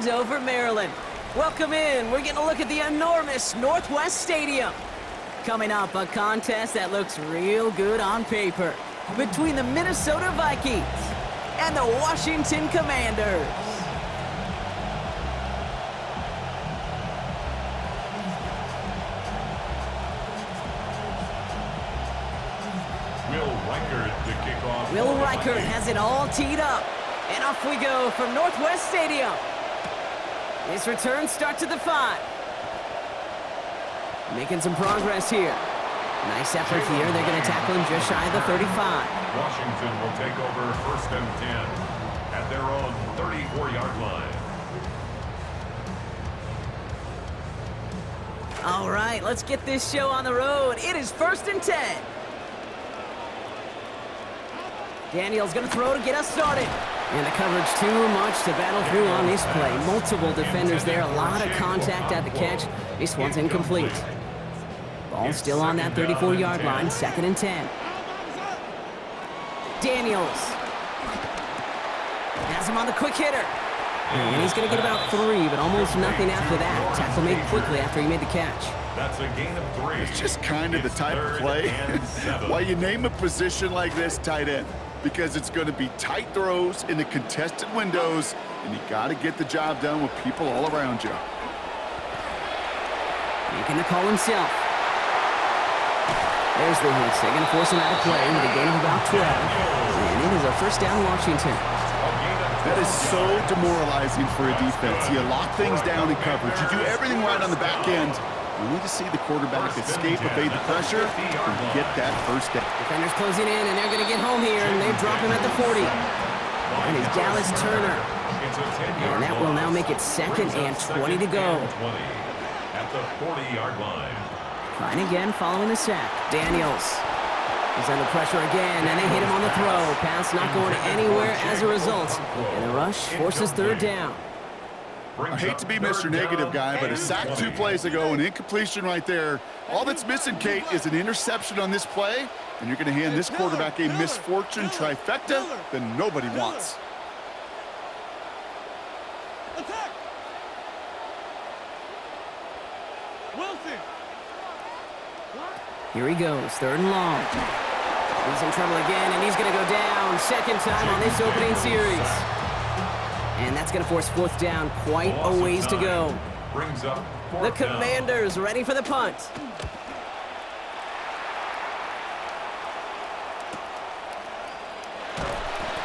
over Maryland. Welcome in. We're getting a look at the enormous Northwest Stadium. Coming up, a contest that looks real good on paper between the Minnesota Vikings and the Washington Commanders. Will Reichert has it all teed up. And off we go from Northwest Stadium. This return starts at the 5. Making some progress here. Nice effort here. They're going to tackle him just shy of the 35. Washington will take over 1st and 10 at their own 34-yard line. All right, let's get this show on the road. It is 1st and 10. Daniel's going to throw to get us started. And the coverage too much to battle through on this play. Multiple defenders there, a lot of contact at the catch. This one's incomplete. Ball still on that 34-yard line, 2nd and 10. Daniels has him on the quick hitter. And he's going to get about 3, but almost nothing after that. Tackle made quickly after he made the catch. That's a gain of 3. It's just kind of the type of play why you name a position like this tight end. Because it's going to be tight throws in the contested windows, and you got to get the job done with people all around you. Making the call himself. There's the hits. They're going to force him out of play with a gain of about 12. And it is a 1st down Washington. That is so demoralizing for a defense. You lock things down in coverage. You do everything right on the back end. You need to see the quarterback escape, evade the pressure, and get that 1st down. Defenders closing in, and they're going to get home here, and they drop him at the 40. And it's Dallas Turner. And that will now make it 2nd and 20 to go. At the 40-yard line. Trying again following the sack. Daniels is under pressure again, and they hit him on the throw. Pass not going anywhere as a result. And the rush forces 3rd down. I hate to be Mr. Negative guy, but a sack 2 plays ago, an incompletion right there. All that's missing, Kate, is an interception on this play, and you're going to hand this quarterback a misfortune trifecta that nobody wants. Attack! Wilson! Here he goes, 3rd and long. He's in trouble again, and he's going to go down. 2nd time on this opening series. And that's going to force 4th down, quite a ways to go. Brings up The Commanders ready for the punt.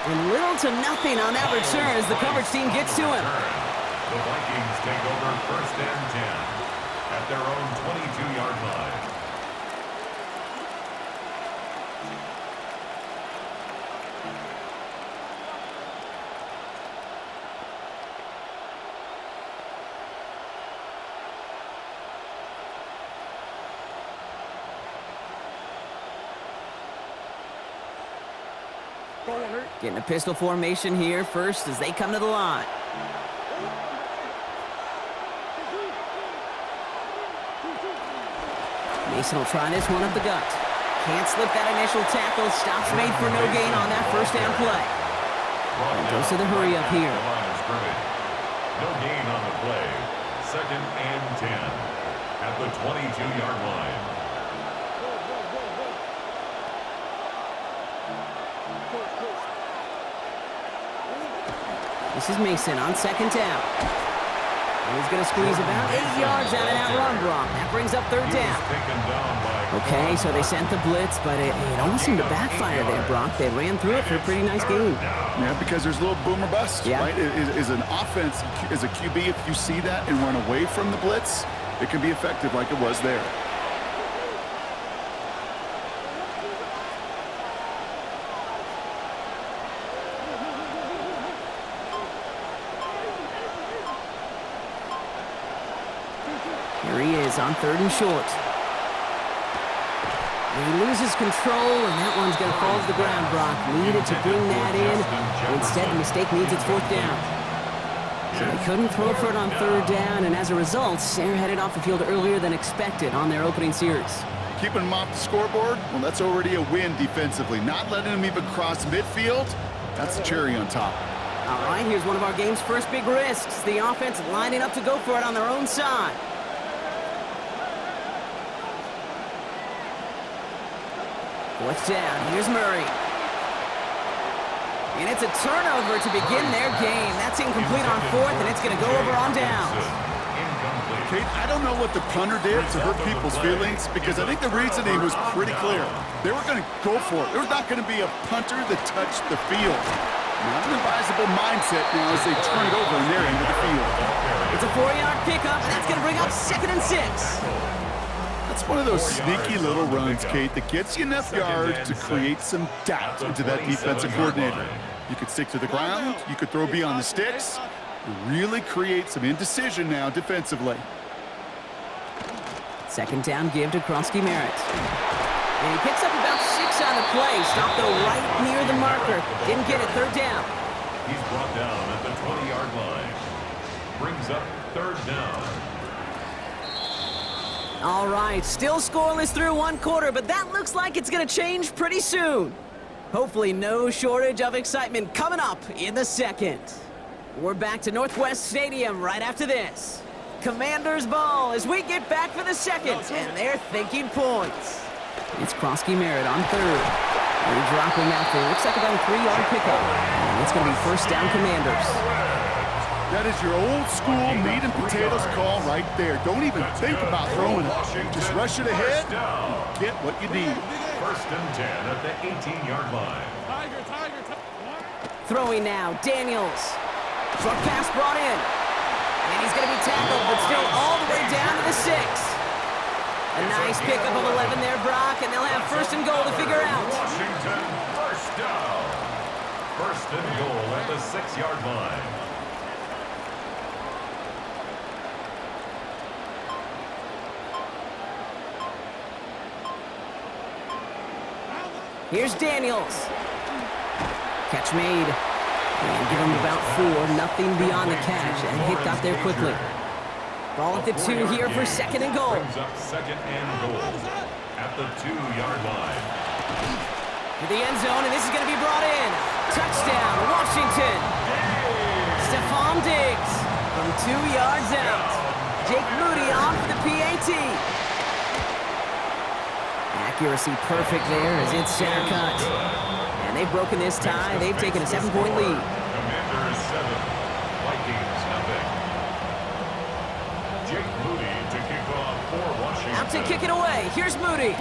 And little to nothing on that return as the coverage team gets to him. The Vikings take over 1st and 10 at their own 22-yard line. Getting a pistol formation here first as they come to the line. Mason will try this one up the gut. Can't slip that initial tackle. Stops made for no gain on that 1st down play. And goes to the hurry up here. No gain on the play. 2nd and 10 at the 22-yard line. This is Mason on 2nd down. And he's going to squeeze about 8 yards out of that run block. That brings up 3rd down. Okay, so they sent the blitz, but it almost seemed to backfire there, Brock. They ran through it for a pretty nice gain. Yeah, because there's a little boom or bust, yeah. Right? Is an offense, as a QB, if you see that and run away from the blitz, it can be effective like it was there. Here he is on 3rd and short. And he loses control, and that one's going to fall to the ground, Brock. Needed to bring that in. Instead, the mistake means it's 4th down. So they couldn't throw for it on 3rd down, and as a result, they're headed off the field earlier than expected on their opening series. Keeping them off the scoreboard, well, that's already a win defensively. Not letting them even cross midfield, that's the cherry on top. All right, here's one of our game's first big risks. The offense lining up to go for it on their own side. Fourth down, here's Murray. And it's a turnover to begin their game. That's incomplete on fourth, and it's going to go over on downs. Kate, I don't know what the punter did to hurt people's feelings because I think the reasoning was pretty clear. They were going to go for it. There was not going to be a punter that touched the field. Not an advisable mindset now as they turn it over in their end of the field. It's a 4-yard pickup, and that's going to bring up 2nd and 6. That's one of those sneaky little runs, Kate, that gets you enough yards to create some doubt into that defensive coordinator. You could stick to the ground, you could throw beyond the sticks, really create some indecision now defensively. 2nd down give to Kronsky Merritt. And he picks up about 6 on the play. Stopped though right near the marker. Didn't get it. 3rd down. He's brought down at the 20-yard line. Brings up 3rd down. All right, still scoreless through 1 quarter, but that looks like it's going to change pretty soon. Hopefully no shortage of excitement coming up in the 2nd. We're back to Northwest Stadium right after this. Commanders ball as we get back for the 2nd, and they're thinking points. It's Kronsky Merritt on 3rd. They drop him after, looks like about a 3-yard pickup. And it's going to be 1st down Commanders. That is your old school meat and potatoes call right there. Don't even think about throwing it. Just rush it ahead and get what you need. 1st and 10 at the 18-yard line. Tiger. Throwing now, Daniels. Short pass brought in. And he's going to be tackled, but still all the way down to the 6. A nice pickup of 11 there, Brock, and they'll have 1st and goal to figure out. Washington, 1st down. 1st and goal at the 6-yard line. Here's Daniels. Catch made. And give him about 4, nothing beyond the catch, and hit got there quickly. Ball at the 2 here for 2nd and goal. Brings up 2nd and goal at the 2-yard line. To the end zone, and this is going to be brought in. Touchdown, Washington. Stephon Diggs from 2 yards out. Jake Moody on for the PAT. Accuracy perfect there as it's center cut. And they've broken this tie. They've taken a 7-point lead. Commanders 7, Vikings nothing. Jake Moody to kick off for Washington. Out to kick it away. Here's Moody.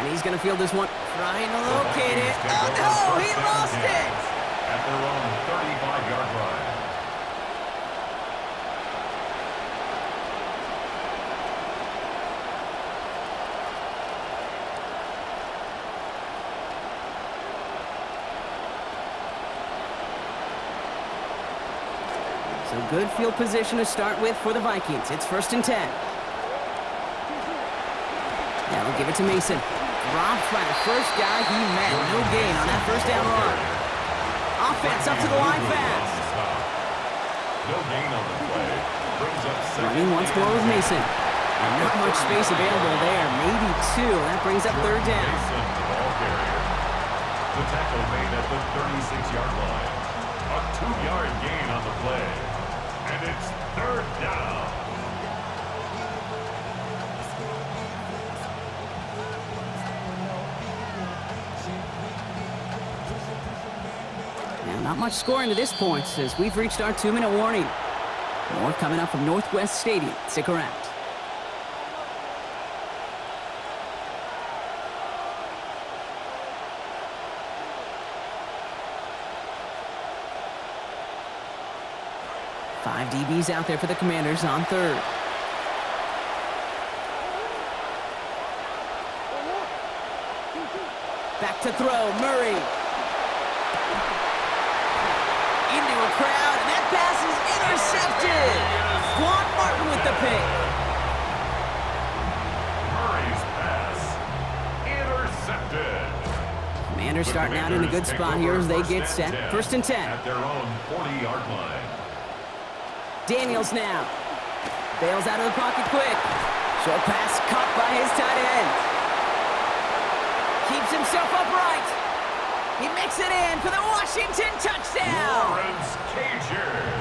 And he's going to field this one. Trying to locate it. Oh, no, he lost it. At their own 35-yard line. So good field position to start with for the Vikings. It's 1st and 10. Now we'll give it to Mason. Dropped by the first guy he met. No gain on that 1st down run. Offense up to the line fast. No gain on the play. Brings up 2nd. Running once more with Mason. And not much space available there. Maybe 2. That brings up 3rd down. Mason, the ball carrier. The tackle made at the 36-yard line. A 2-yard gain on the play. And it's 3rd down. Now, not much scoring to this point as we've reached our 2-minute warning. More coming up from Northwest Stadium. Stick around. Five DBs out there for the Commanders on 3rd. Back to throw, Murray. Into a crowd, and that pass is intercepted. Quan Martin with the pick. Murray's pass intercepted. Commanders starting out in a good spot here as they get set. 1st and 10. At their own 40-yard line. Daniels now. Bails out of the pocket quick. Short pass caught by his tight end. Keeps himself upright. He makes it in for the Washington touchdown. Lawrence Cager.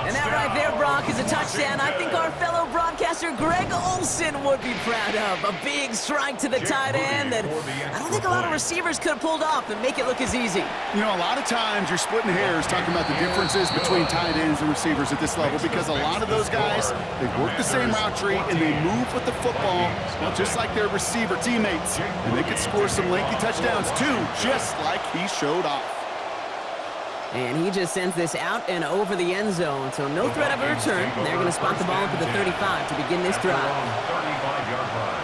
And that right there, Brock, is a touchdown I think our fellow broadcaster Greg Olson would be proud of. A big strike to the tight end that I don't think a lot of receivers could have pulled off and make it look as easy. You know, a lot of times you're splitting hairs talking about the differences between tight ends and receivers at this level because a lot of those guys, they work the same route tree and they move with the football, well, just like their receiver teammates. And they could score some lengthy touchdowns too, just like he showed off. And he just sends this out and over the end zone, so no threat of a return. They're going to spot the ball up at the 35 to begin this drive. 35-yard line.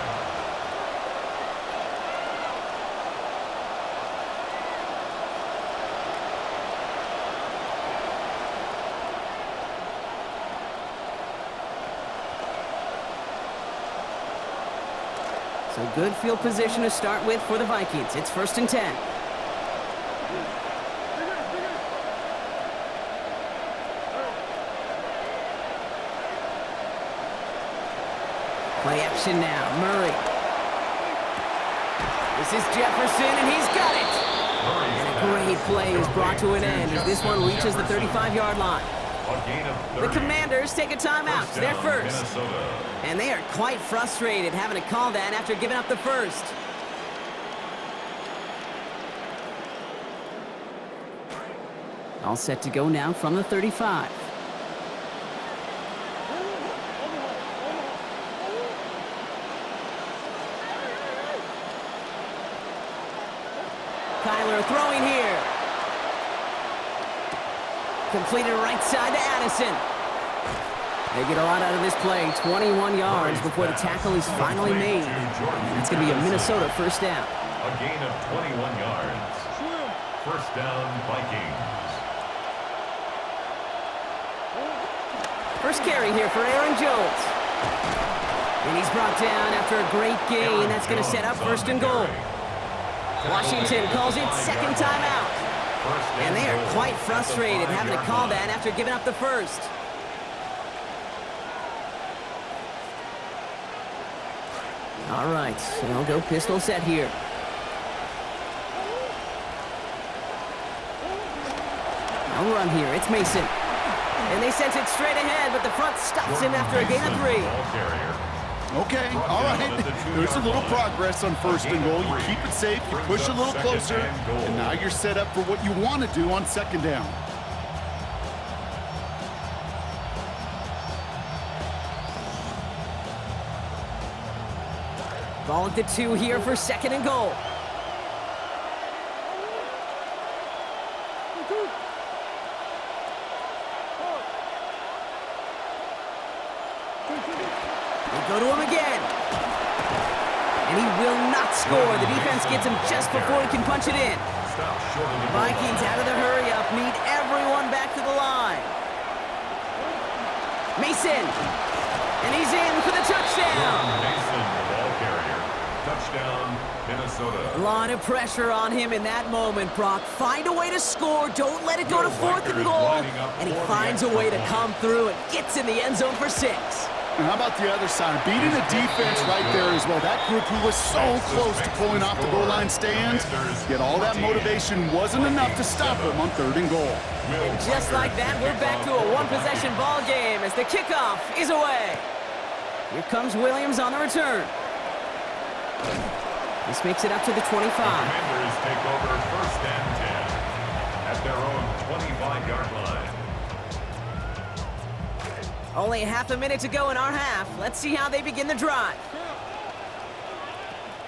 So good field position to start with for the Vikings. It's 1st and 10. Play action now, Murray. This is Jefferson, and he's got it. And a great play is brought to an end as this one reaches the 35-yard line. The Commanders take a timeout. They're first. And they are quite frustrated having to call that after giving up the first. All set to go now from the 35. Kyler throwing here. Completed right side to Addison. They get a lot out of this play. 21 yards before the tackle is finally made. It's going to be a Minnesota first down. A gain of 21 yards. First down, Vikings. First carry here for Aaron Jones. And he's brought down after a great gain. That's going to set up 1st and goal. Washington calls it second timeout. And they are quite frustrated having to call that after giving up the first. All right, so they'll go pistol set here. I'll run here. It's Mason. And they sent it straight ahead, but the front stops him after a gain of 3. Okay, all right. There's a little progress on 1st and goal. You keep it safe, you push a little closer, and now you're set up for what you want to do on 2nd down. Ball at the 2 here for 2nd and goal. Go to him again. And he will not score. The defense gets him just before he can punch it in. Vikings out of the hurry-up need everyone back to the line. Mason. And he's in for the touchdown. Mason, the ball carrier. Touchdown, Minnesota. A lot of pressure on him in that moment, Brock. Find a way to score. Don't let it go to 4th and goal. And he finds a way to come through and gets in the end zone for 6. And how about the other side? Beating the defense right there as well. That group who was so close to pulling off the goal line stand, yet all that motivation wasn't enough to stop them on 3rd and goal. And just like that, we're back to a one-possession ball game as the kickoff is away. Here comes Williams on the return. This makes it up to the 25. The Commanders take over 1st and 10 at their own 25-yard line. Only half a minute to go in our half. Let's see how they begin the drive.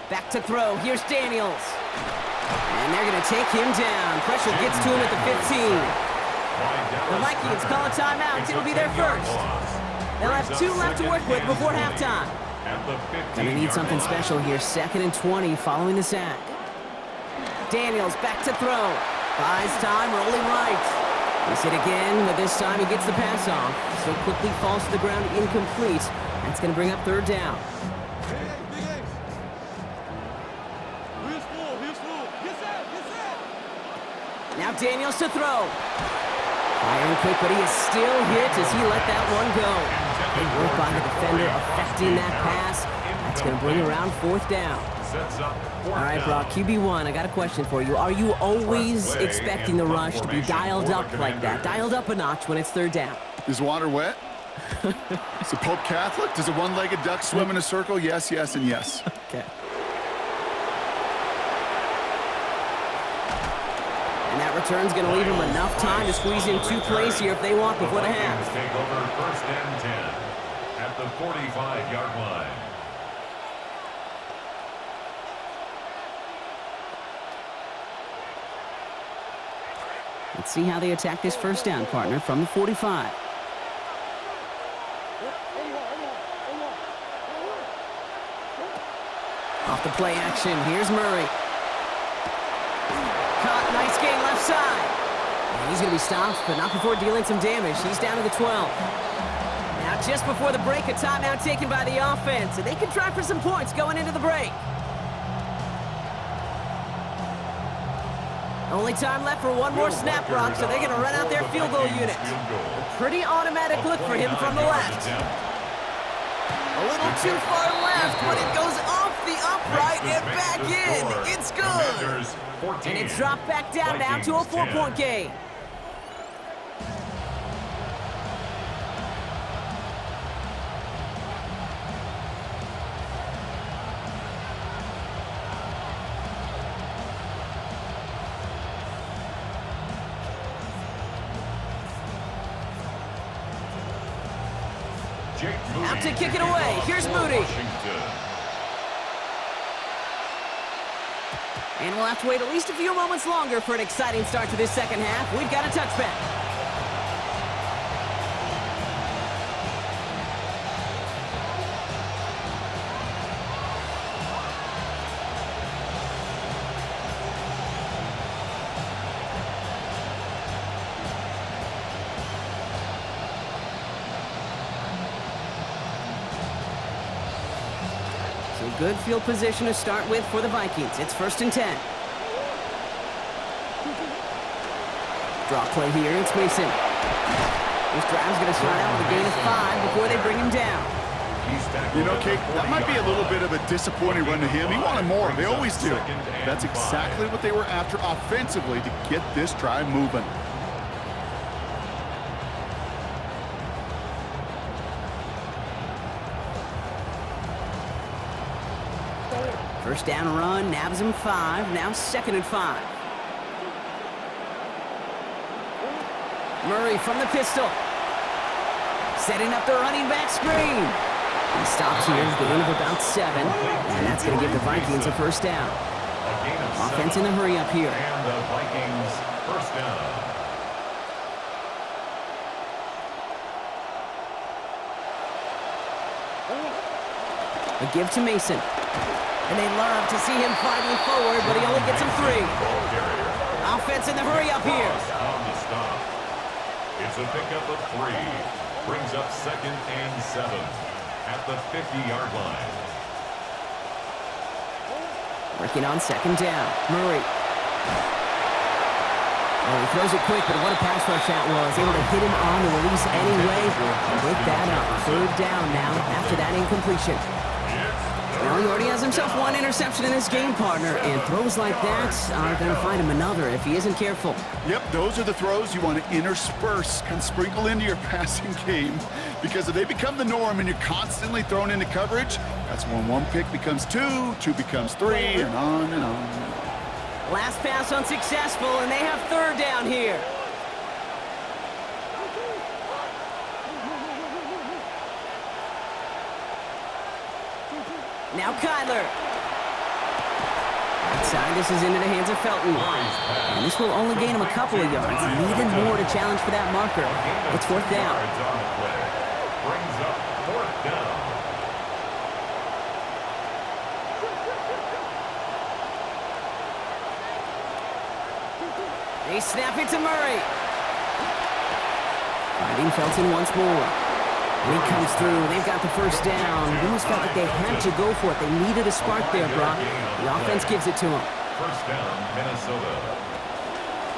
Back to throw. Here's Daniels. And they're going to take him down. Pressure gets to him at the 15. The Vikings call a timeout. It'll be their first. They'll have 2 left to work with before halftime. Gonna need something special here. 2nd and 20 following the sack. Daniels back to throw. Buys time, rolling right. He's hit again, but this time he gets the pass off. So quickly falls to the ground, incomplete. That's going to bring up 3rd down. Now Daniels to throw. Firing quick, but he is still hit as he let that one go. They work by the defender, affecting that pass. That's going to bring around 4th down. sets up fourth All right, down. Brock, QB1, I got a question for you. Are you always expecting the rush to be dialed up like that? Dialed up a notch when it's third down? Is water wet? Is the Pope Catholic? Does a one-legged duck swim in a circle? Yes, yes, and yes. Okay. And that return's going to leave them enough time to squeeze in 2 plays here if they want before the half. Take over first and 10 at the 45-yard line. Let's see how they attack this first down, partner, from the 45. Off the play action, here's Murray. Caught, nice gain left side. And he's going to be stopped, but not before dealing some damage. He's down to the 12. Now, just before the break, a timeout taken by the offense, and they can try for some points going into the break. Only time left for one more snap, Brock, so they're going to run out their field goal unit. A pretty automatic look for him from the left. A little too far left, but it goes off the upright and back in. It's good. And it's dropped back down now to a 4-point game. Out to kick it away. Here's Moody. And we'll have to wait at least a few moments longer for an exciting start to this second half. We've got a touchback. Good field position to start with for the Vikings. It's first and 10. Draw play here. It's Mason. This drive's going to start out with a gain of 5 before they bring him down. You know, Kate, that might be a little bit of a disappointing run to him. He wanted more. They always do. That's exactly what they were after offensively to get this drive moving. First down run, nabs him 5, now second and 5. Murray from the pistol. Setting up the running back screen. He stops here, gain of about 7, and that's going to give the Vikings a first down. Offense in the hurry up here. And the Vikings first down. A give to Mason. And they love to see him fighting forward, but he only gets him 3. Offense in the hurry up here. On the stop. It's a pickup of 3. Brings up second and 7 at the 50-yard line. Working on second down. Murray. Oh, he throws it quick, but what a pass rush that was. Able to hit him on the release anyway. And break that up. Third down now after that incompletion. Well, he already has himself 1 interception in this game, partner, and throws like that are going to find him another if he isn't careful. Yep, those are the throws you want to intersperse, kind of sprinkle into your passing game, because if they become the norm and you're constantly thrown into coverage, that's when 1 pick becomes 2, 2 becomes 3, and on and on. Last pass unsuccessful, and they have third down here. Now Kyler. Outside, this is into the hands of Felton. And this will only gain him a couple of yards. Needed more to challenge for that marker. It's fourth down. Brings up fourth down. They snap it to Murray. Finding Felton once more. And he comes through. They've got the first down. It almost felt like they had to go for it. They needed a spark there, Brock. The offense gives it to him. First down, Minnesota.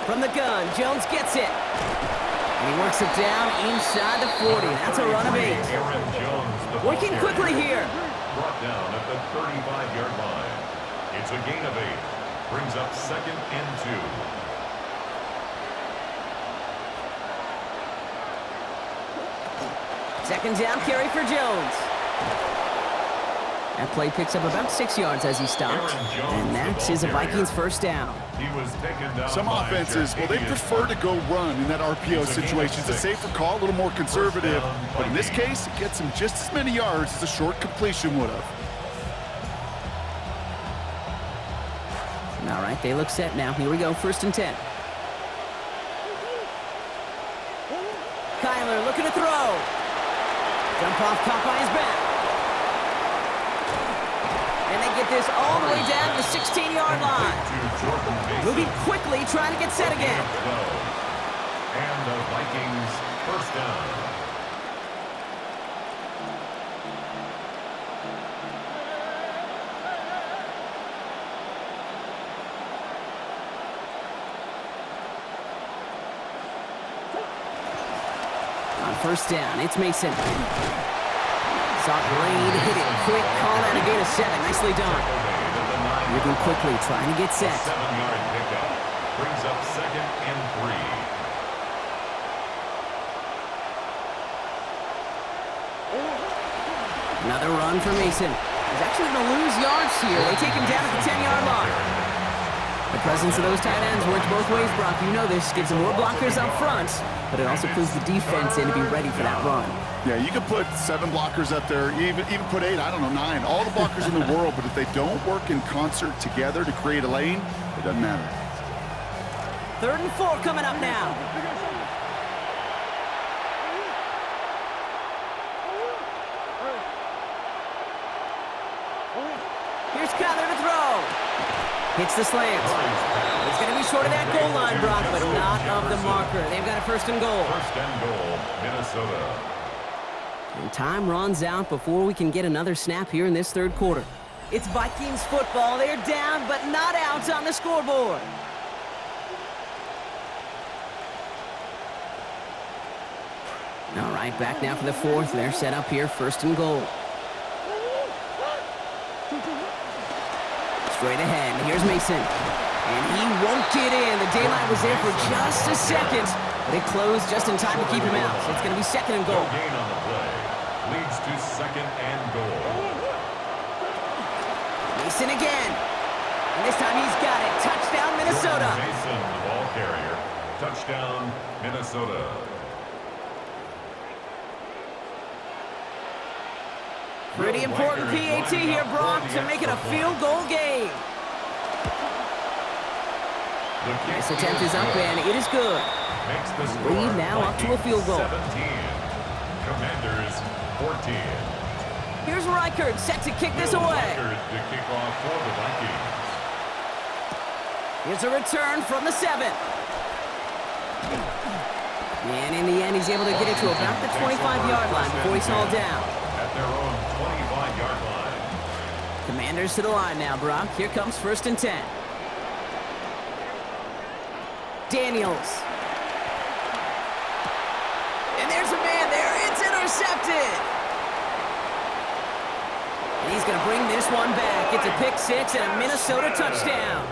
From the gun, Jones gets it. And he works it down inside the 40. That's a run of 8. Aaron Jones, Working quickly here. brought down at the 35-yard line. It's a gain of 8. Brings up 2nd and 2. Second down carry for Jones. That play picks up about 6 yards as he stopped. And that's his Vikings first down. He was taken down. Some offenses, well, they prefer to go run in that RPO situation. It's a safer call, a little more conservative. But in this case, it gets him just as many yards as a short completion would have. All right, they look set now. Here we go, 1st and 10. Kyler looking to throw. Jump off, caught by his back. And they get this all the way down to the 16-yard line. Moving quickly, trying to get set again. And the Vikings first down. On 1st down, it's Mason. Soft lane, hit it quick, call out a gain of 7. Nicely done. Moving quickly, trying to get set. 7-yard pickup. Brings up 2nd and 3. Another run for Mason. He's actually going to lose yards here. They take him down at the 10-yard line. The presence of those tight ends works both ways, Brock. You know this. Gives them more blockers up front, but it also clues the defense in to be ready for that run. Yeah, you could put 7 blockers up there, even put 8, I don't know, 9. All the blockers in the world, but if they don't work in concert together to create a lane, it doesn't matter. 3rd and 4 coming up now. Here's Kyler to throw. Hits the slant. It's going to be short of that goal line, Brock, but not of the marker. They've got a 1st and goal. 1st and goal, Minnesota. And time runs out before we can get another snap here in this 3rd quarter. It's Vikings football. They're down, but not out on the scoreboard. All right, back now for the 4th. They're set up here, 1st and goal. Straight ahead, here's Mason. And he won't get in. The daylight was there for just a second, but it closed just in time to keep him out. So it's going to be 2nd and goal. No gain on the play. Leads to 2nd and goal. Mason again. And this time he's got it. Touchdown, Minnesota. Mason, the ball carrier. Touchdown, Minnesota. Pretty important PAT here, Brock, to make it a field goal game. This attempt is up, and it is good. Makes the score. Lead now up to a field goal. 17. Commanders 14. Here's Reichert set to kick this away. Reichert to kick off for the Vikings. Here's a return from the 7. And in the end, he's able to get it to about the 25-yard line before he's hauled down. At their own 25-yard line. Commanders to the line now, Brock. Here comes 1st and 10. Daniels. And there's a man there. It's intercepted. And he's going to bring this one back. It's a pick 6 and a Minnesota touchdown.